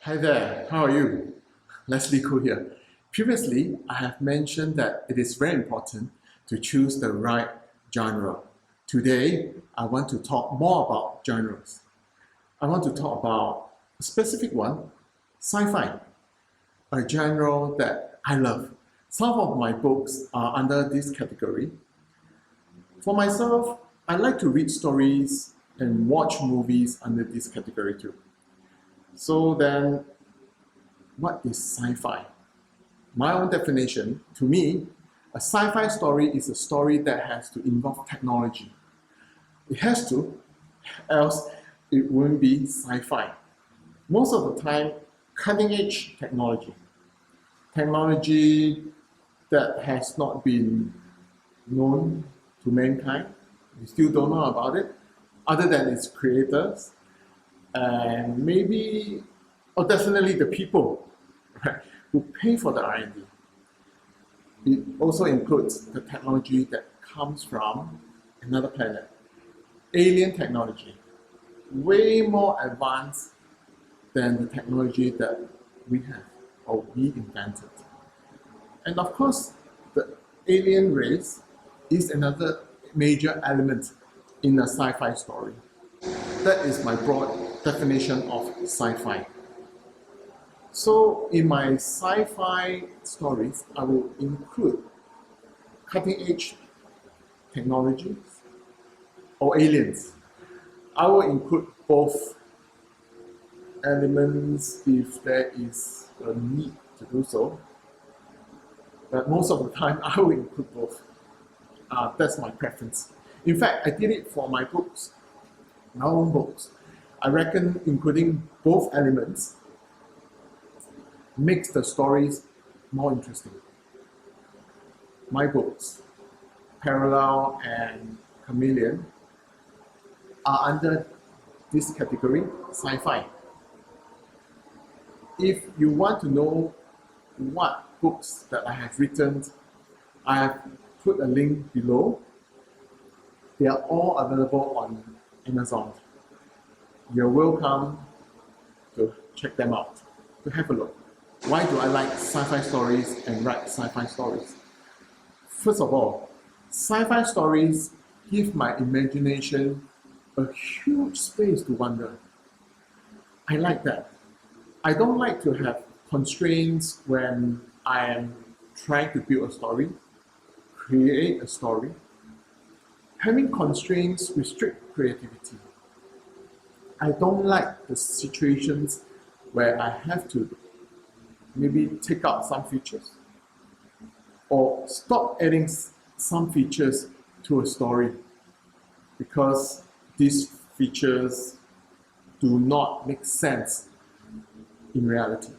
Hi there, how are you? Leslie Khoo here. Previously, I have mentioned that it is very important to choose the right genre. Today, I want to talk more about genres. I want to talk about a specific one, sci-fi, a genre that I love. Some of my books are under this category. For myself, I like to read stories and watch movies under this category too. So then, what is sci-fi? My own definition, to me, a sci-fi story is a story that has to involve technology. It has to, else it wouldn't be sci-fi. Most of the time, cutting-edge technology. Technology that has not been known to mankind. We still don't know about it, other than its creators. And maybe, or definitely the people, right, who pay for the R&D. It also includes the technology that comes from another planet. Alien technology, way more advanced than the technology that we have or we invented. And of course, the alien race is another major element in a sci-fi story. That is my broad definition of sci-fi. So in my sci-fi stories, I will include cutting-edge technologies or aliens. I will include both elements if there is a need to do so. But most of the time, I will include both. That's my preference. In fact, I did it for my books, my own books. I reckon including both elements makes the stories more interesting. My books, Parallel and Chameleon, are under this category, sci-fi. If you want to know what books that I have written, I have put a link below. They are all available on Amazon. You're welcome to check them out, to have a look. Why do I like sci-fi stories and write sci-fi stories? First of all, sci-fi stories give my imagination a huge space to wander. I like that. I don't like to have constraints when I am trying to build a story, create a story. Having constraints restrict creativity. I don't like the situations where I have to maybe take out some features or stop adding some features to a story because these features do not make sense in reality.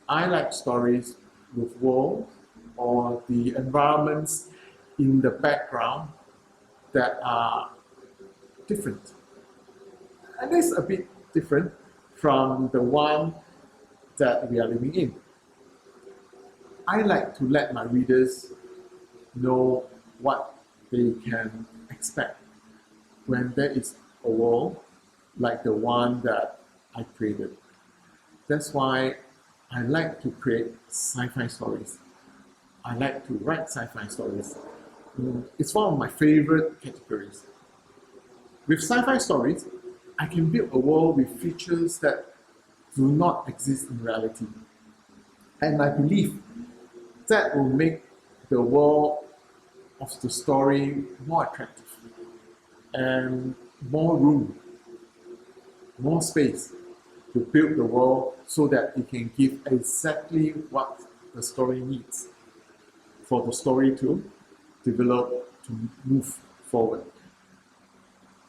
I like stories with worlds or the environments in the background that are different. And it's a bit different from the one that we are living in. I like to let my readers know what they can expect when there is a world like the one that I created. That's why I like to create sci-fi stories. I like to write sci-fi stories. It's one of my favorite categories. With sci-fi stories, I can build a world with features that do not exist in reality. And I believe that will make the world of the story more attractive and more room, more space to build the world so that it can give exactly what the story needs for the story to develop, to move forward.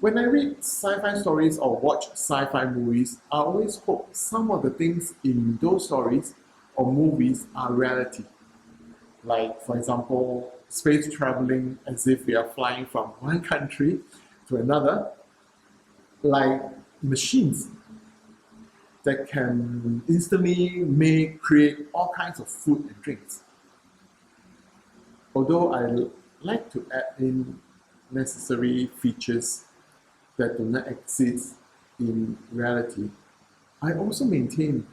When I read sci-fi stories or watch sci-fi movies, I always hope some of the things in those stories or movies are reality. Like, for example, space traveling as if we are flying from one country to another. Like machines that can instantly create all kinds of food and drinks. Although I like to add in necessary features that do not exist in reality, I also maintain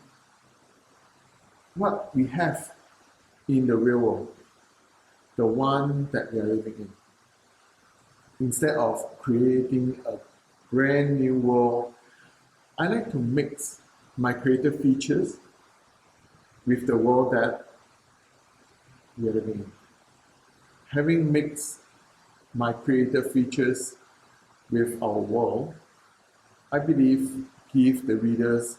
what we have in the real world, the one that we are living in, instead of creating a brand new world. I like to mix my creative features with the world that we are living in. Having mixed my creative features with our world, I believe give the readers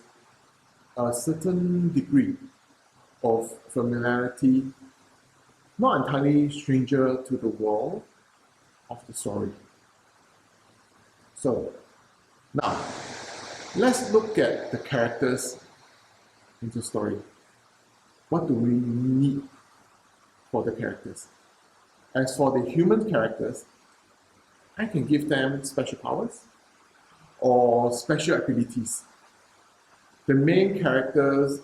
a certain degree of familiarity, not entirely stranger to the world of the story. So, now, let's look at the characters in the story. What do we need for the characters? As for the human characters, I can give them special powers or special abilities. The main characters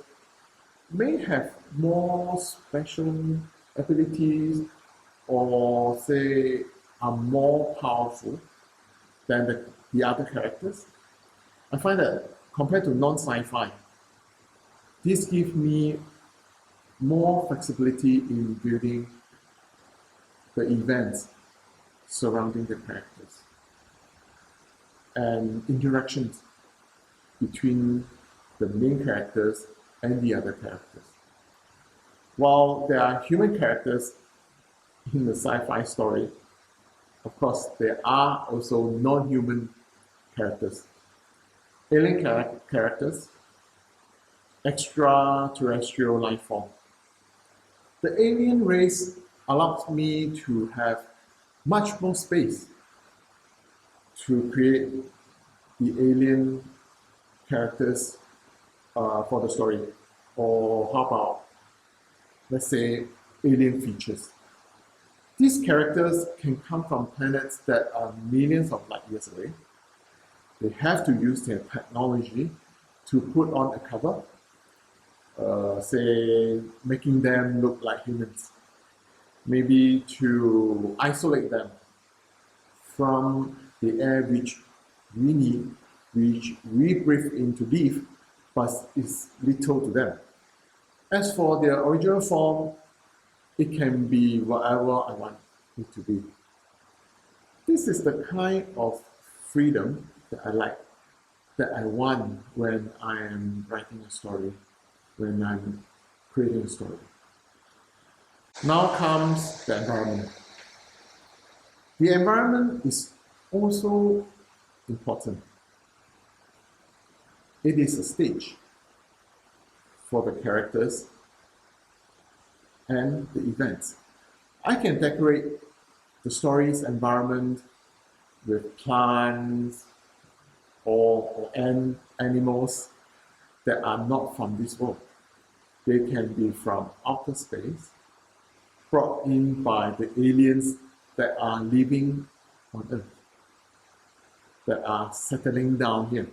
may have more special abilities or say are more powerful than the other characters. I find that compared to non-sci-fi, this gives me more flexibility in building the events surrounding the characters and interactions between the main characters and the other characters. While there are human characters in the sci-fi story, of course, there are also non-human characters, alien characters, extraterrestrial life form. The alien race allows me to have much more space to create the alien characters for the story. Or how about, let's say, alien features. These characters can come from planets that are millions of light years away. They have to use their technology to put on a cover, say, making them look like humans. Maybe to isolate them from the air which we need, which we breathe in to live, but is lethal to them. As for their original form, it can be whatever I want it to be. This is the kind of freedom that I like, that I want when I am writing a story, when I'm creating a story. Now comes the environment. The environment is also important. It is a stage for the characters and the events. I can decorate the story's environment with plants or animals that are not from this world. They can be from outer space, brought in by the aliens that are living on Earth, that are settling down here.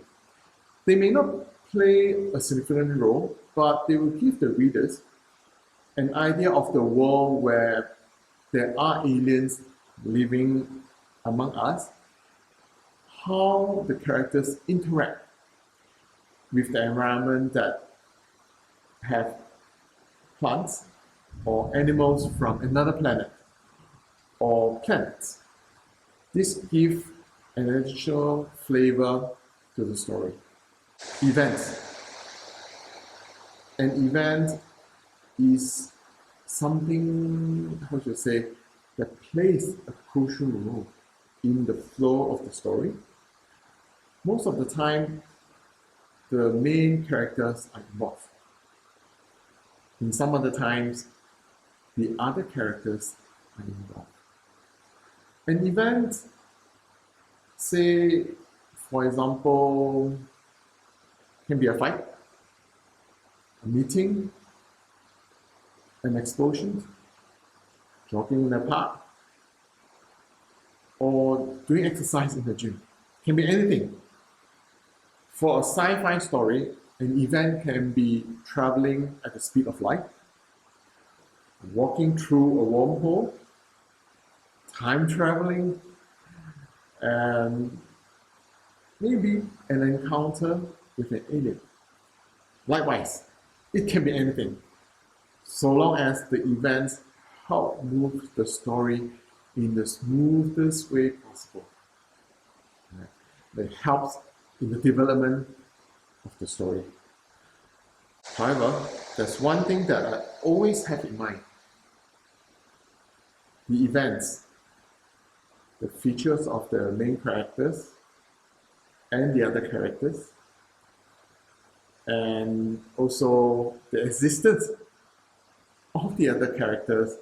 They may not play a significant role, but they will give the readers an idea of the world where there are aliens living among us, how the characters interact with the environment that have plants or animals from another planet or planets. This gives an additional flavor to the story. Events. An event is something, how should I say, that plays a crucial role in the flow of the story. Most of the time, the main characters are involved. In some other times, the other characters are involved. An event, say, for example, can be a fight, a meeting, an explosion, jogging in the park, or doing exercise in the gym. It can be anything. For a sci-fi story, an event can be traveling at the speed of light, walking through a wormhole, time traveling, and maybe an encounter with an alien. Likewise, it can be anything, so long as the events help move the story in the smoothest way possible. That helps in the development of the story. However, there's one thing that I always have in mind. The events, the features of the main characters and the other characters, and also the existence of the other characters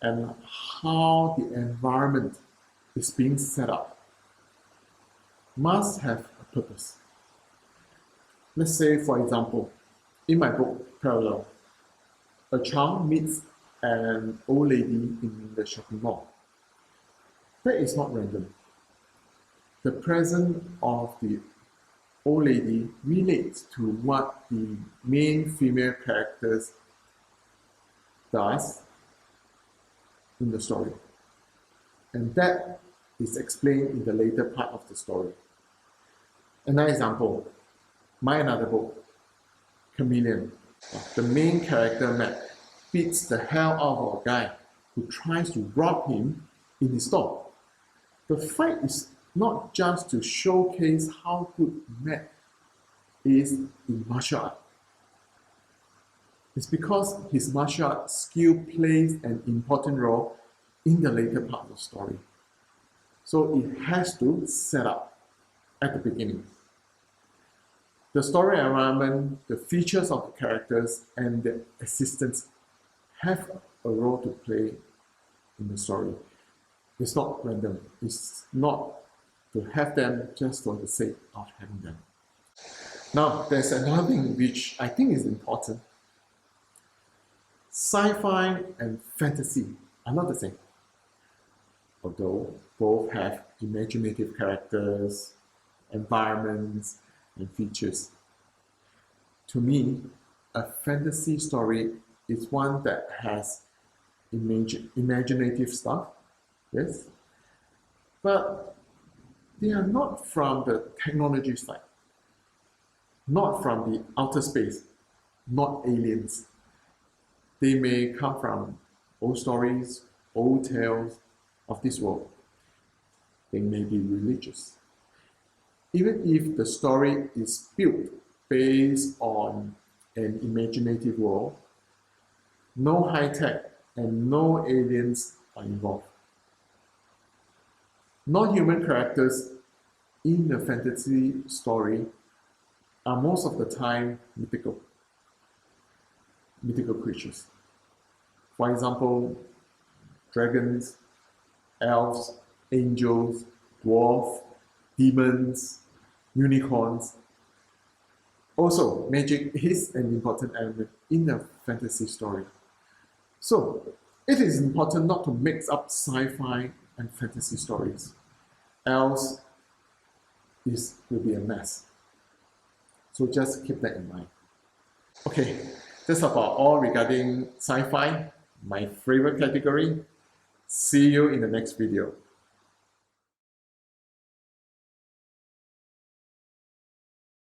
and how the environment is being set up must have a purpose. Let's say, for example, in my book, Parallel, a child meets an old lady in the shopping mall. That is not random. The presence of the old lady relates to what the main female characters does in the story. And that is explained in the later part of the story. Another example, my another book, Chameleon. The main character, Matt, beats the hell out of a guy who tries to rob him in his store. The fight is not just to showcase how good Matt is in martial art. It's because his martial art skill plays an important role in the later part of the story. So it has to set up at the beginning. The story environment, the features of the characters, and the assistants have a role to play in the story. It's not random. It's not to have them just for the sake of having them. Now, there's another thing which I think is important. Sci-fi and fantasy are not the same, although both have imaginative characters, environments, and features. To me, a fantasy story is one that has imaginative stuff, yes, but they are not from the technology side, not from the outer space, not aliens. They may come from old stories, old tales of this world. They may be religious. Even if the story is built based on an imaginative world, no high-tech and no aliens are involved. Non-human characters in a fantasy story are most of the time mythical creatures. For example, dragons, elves, angels, dwarves, demons, unicorns. Also, magic is an important element in a fantasy story. So, it is important not to mix up sci-fi and fantasy stories, else this will be a mess. So just keep that in mind. Okay, that's about all regarding sci-fi, my favorite category. See you in the next video.